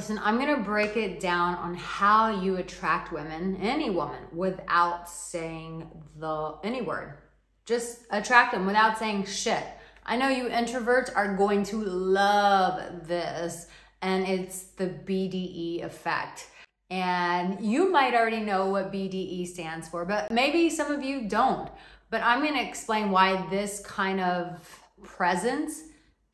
Listen, I'm gonna break it down on how you attract women, any woman, without saying any word. Just attract them without saying shit. I know you introverts are going to love this, and it's the BDE effect. And you might already know what BDE stands for, but maybe some of you don't. But I'm gonna explain why this kind of presence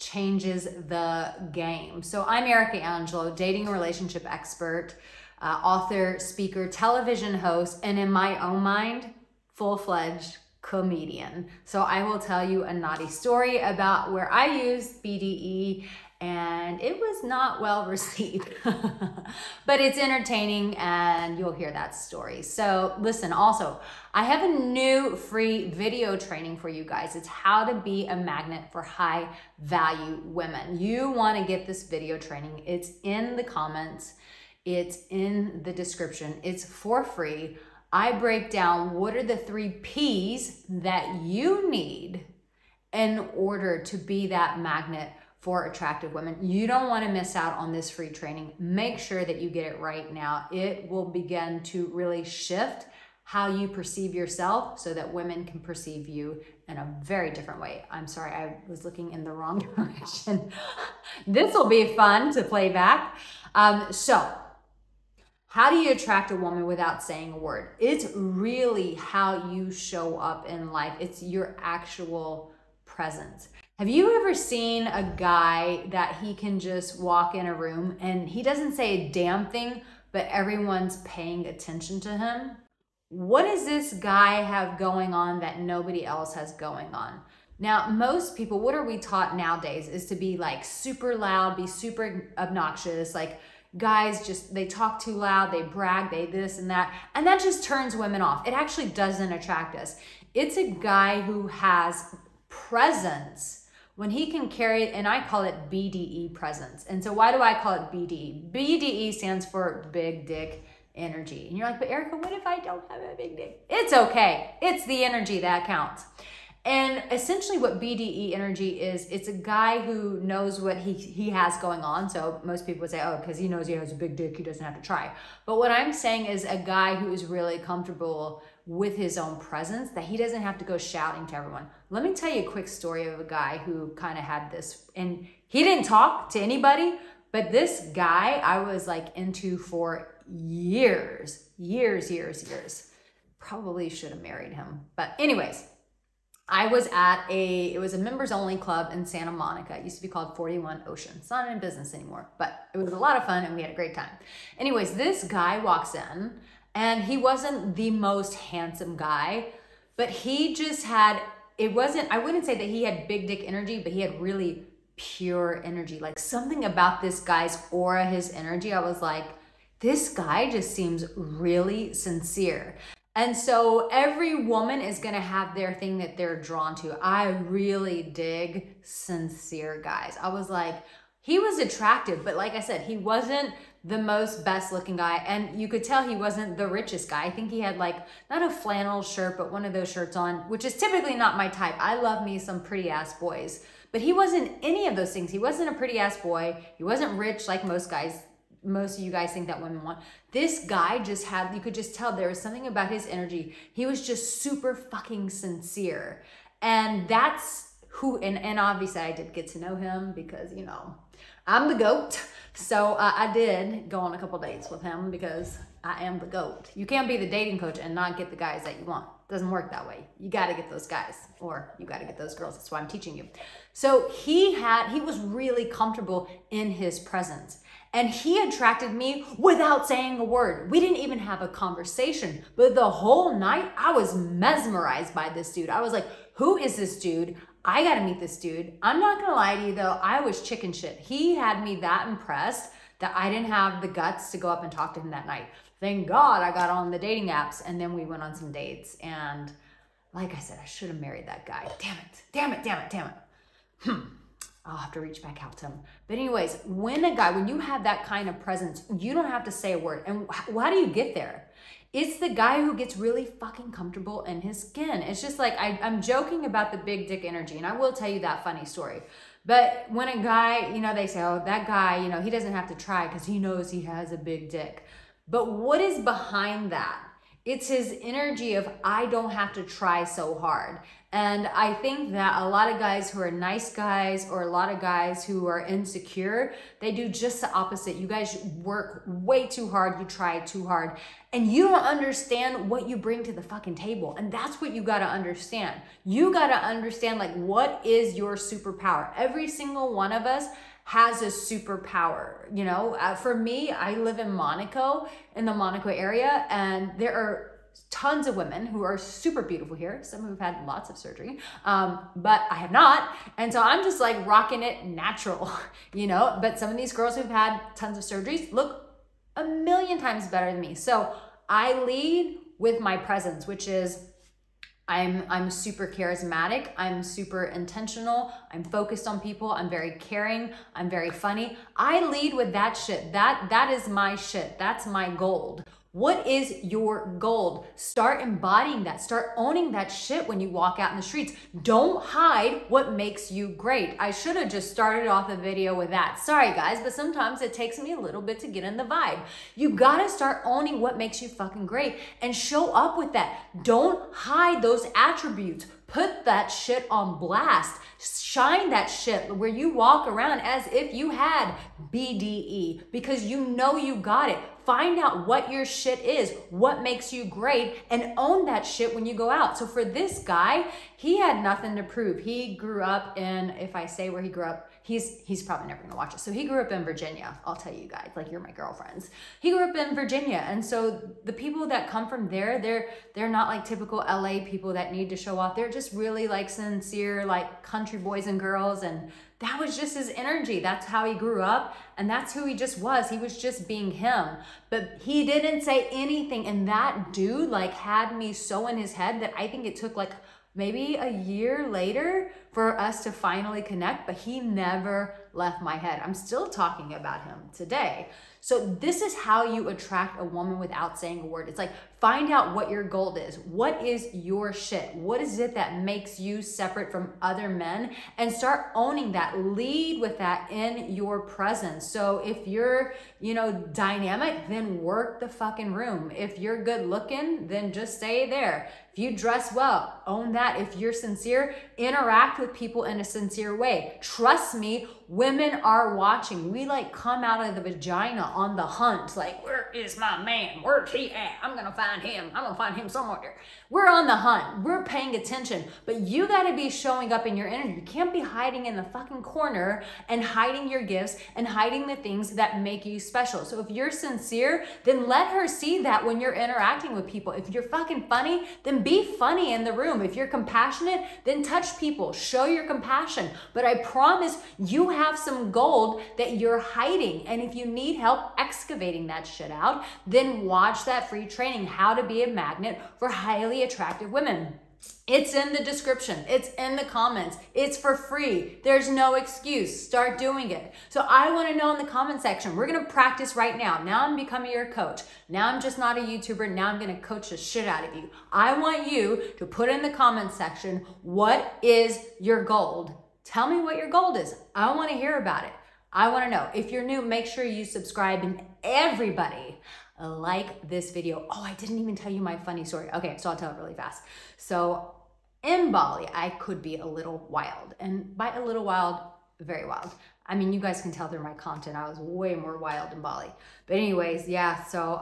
changes the game. So I'm Arica Angelo, dating and relationship expert, author, speaker, television host, and in my own mind, full-fledged comedian. So I will tell you a naughty story about where I used BDE and it was not well received, but it's entertaining and you'll hear that story. So listen, also, I have a new free video training for you guys. It's how to be a magnet for high value women. You want to get this video training. It's in the comments. It's in the description. It's for free. I break down what are the 3 P's that you need in order to be that magnet for attractive women. You don't want to miss out on this free training. Make sure that you get it right now. It will begin to really shift how you perceive yourself so that women can perceive you in a very different way. I'm sorry, I was looking in the wrong direction. This will be fun to play back. So how do you attract a woman without saying a word? It's really how you show up in life. It's your actual presence. Have you ever seen a guy that he can just walk in a room and he doesn't say a damn thing, but everyone's paying attention to him? What does this guy have going on that nobody else has going on? Now, most people, what are we taught nowadays is to be like super loud, be super obnoxious, like guys just, they talk too loud, they brag, they this and that just turns women off. It actually doesn't attract us. It's a guy who has presence when he can carry, and I call it BDE presence. And so why do I call it BDE? BDE stands for big dick energy. And you're like, but Arica, what if I don't have a big dick? It's okay. It's the energy that counts. And essentially what BDE energy is, it's a guy who knows what he has going on. So most people would say, oh, because he knows he has a big dick, he doesn't have to try. But what I'm saying is a guy who is really comfortable with his own presence, that he doesn't have to go shouting to everyone. Let me tell you a quick story of a guy who kind of had this, and he didn't talk to anybody, but this guy I was like into for years. Probably should have married him. But anyways, I was at it was a members only club in Santa Monica. It used to be called 41 Ocean. It's not in business anymore, but it was a lot of fun and we had a great time. Anyways, this guy walks in and he wasn't the most handsome guy, but he just had, I wouldn't say that he had big dick energy, but he had really pure energy. Like something about this guy's aura, his energy, I was like, this guy just seems really sincere. And so every woman is gonna have their thing that they're drawn to. I really dig sincere guys. I was like, he was attractive, but like I said, he wasn't the most best looking guy. And you could tell he wasn't the richest guy. I think he had like, not a flannel shirt, but one of those shirts on, which is typically not my type. I love me some pretty ass boys, but he wasn't any of those things. He wasn't a pretty ass boy. He wasn't rich like most guys. Most of you guys think that women want. This guy just had, you could just tell there was something about his energy. He was just super fucking sincere. And that's who, and obviously I did get to know him because, you know, I'm the GOAT. So I did go on a couple dates with him because I am the GOAT. You can't be the dating coach and not get the guys that you want. It doesn't work that way. You got to get those guys or you got to get those girls. That's why I'm teaching you. So he was really comfortable in his presence. And he attracted me without saying a word. We didn't even have a conversation. But the whole night, I was mesmerized by this dude. I was like, who is this dude? I gotta meet this dude. I'm not gonna lie to you though, I was chicken shit. He had me that impressed that I didn't have the guts to go up and talk to him that night. Thank God I got on the dating apps and then we went on some dates. And like I said, I should have married that guy. Damn it. I'll have to reach back out to him. But anyways, when you have that kind of presence, you don't have to say a word. And how do you get there? It's the guy who gets really fucking comfortable in his skin. It's just like, I'm joking about the big dick energy, and I will tell you that funny story. But when a guy, you know, they say, oh, that guy, you know, he doesn't have to try because he knows he has a big dick. But what is behind that? It's his energy of, I don't have to try so hard. And I think that a lot of guys who are nice guys, or a lot of guys who are insecure, they do just the opposite. You guys work way too hard. You try too hard. And you don't understand what you bring to the fucking table. And that's what you got to understand. You got to understand, like, what is your superpower? Every single one of us has a superpower. You know, for me, I live in Monaco, in the Monaco area, and there are tons of women who are super beautiful here. Some who've had lots of surgery, but I have not. And so I'm just like rocking it natural, you know, but some of these girls who've had tons of surgeries look a million times better than me. So I lead with my presence, which is I'm super charismatic. I'm super intentional. I'm focused on people. I'm very caring. I'm very funny. I lead with that shit. That is my shit. That's my gold. What is your gold? Start embodying that. Start owning that shit when you walk out in the streets. Don't hide what makes you great. I should have just started off the video with that. Sorry guys, but sometimes it takes me a little bit to get in the vibe. You gotta start owning what makes you fucking great and show up with that. Don't hide those attributes. Put that shit on blast. Shine that shit where you walk around as if you had BDE, because you know you got it. Find out what your shit is, what makes you great, and own that shit when you go out. So for this guy, he had nothing to prove. He grew up in, if I say where he grew up, he's probably never gonna watch it. So he grew up in Virginia. I'll tell you guys, like, you're my girlfriends. He grew up in Virginia. And so the people that come from there, they're not like typical LA people that need to show off. They're just really like sincere, like country boys and girls. And that was just his energy. That's how he grew up. And that's who he just was. He was just being him. But he didn't say anything. And that dude like had me so in his head that I think it took like maybe a year later for us to finally connect, but he never left my head. I'm still talking about him today. So this is how you attract a woman without saying a word. It's like, find out what your gold is. What is your shit? What is it that makes you separate from other men? And start owning that. Lead with that in your presence. So if you're, you know, dynamic, then work the fucking room. If you're good looking, then just stay there. If you dress well, own that. If you're sincere, interact with people in a sincere way. Trust me, women are watching. We like come out of the vagina on the hunt. Like, where is my man? Where's he at? I'm gonna find him. I'm gonna find him somewhere. We're on the hunt. We're paying attention. But you gotta be showing up in your energy. You can't be hiding in the fucking corner and hiding your gifts and hiding the things that make you special. So if you're sincere, then let her see that when you're interacting with people. If you're fucking funny, then be funny in the room. If you're compassionate, then touch people. Show your compassion. But I promise you have some gold that you're hiding. And if you need help excavating that shit out, then watch that free training, How to Be a Magnet for Highly Attractive Women. It's in the description. It's in the comments. It's for free. There's no excuse. Start doing it. So I want to know in the comment section. We're going to practice right now. Now I'm becoming your coach. Now I'm just not a YouTuber. Now I'm going to coach the shit out of you. I want you to put in the comment section, what is your gold? Tell me what your gold is. I want to hear about it. I want to know. If you're new, make sure you subscribe, and everybody like this video. Oh, I didn't even tell you my funny story. Okay, so I'll tell it really fast. So in Bali, I could be a little wild, and by a little wild, very wild. I mean, you guys can tell through my content, I was way more wild in Bali. But anyways, yeah, so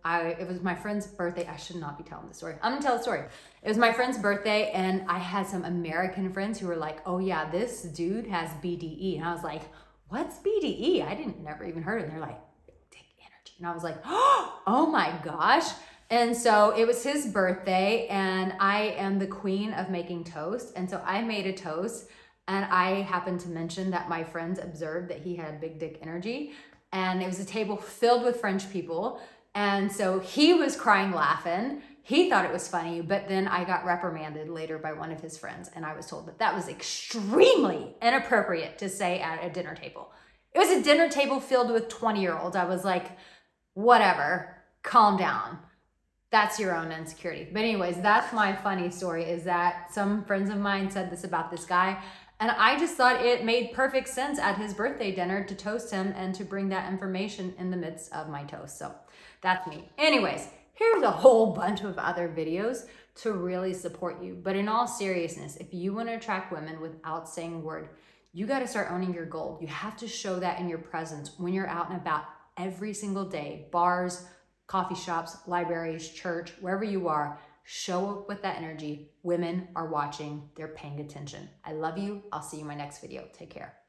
it was my friend's birthday. I should not be telling this story. I'm gonna tell the story. It was my friend's birthday, and I had some American friends who were like, oh yeah, this dude has BDE. And I was like, what's BDE? I never even heard it. And they're like, big dick energy. And I was like, oh my gosh. And so it was his birthday, and I am the queen of making toast. And so I made a toast, and I happened to mention that my friends observed that he had big dick energy. And it was a table filled with French people. And so he was crying, laughing. He thought it was funny, but then I got reprimanded later by one of his friends, and I was told that that was extremely inappropriate to say at a dinner table. It was a dinner table filled with 20-year-olds. I was like, whatever, calm down. That's your own insecurity. But anyways, that's my funny story, is that some friends of mine said this about this guy, And I just thought it made perfect sense at his birthday dinner to toast him and to bring that information in the midst of my toast. So that's me. Anyways, here's a whole bunch of other videos to really support you. But in all seriousness, if you want to attract women without saying a word, you got to start owning your gold. You have to show that in your presence when you're out and about every single day, bars, coffee shops, libraries, church, wherever you are. Show up with that energy. Women are watching. They're paying attention. I love you. I'll see you in my next video. Take care.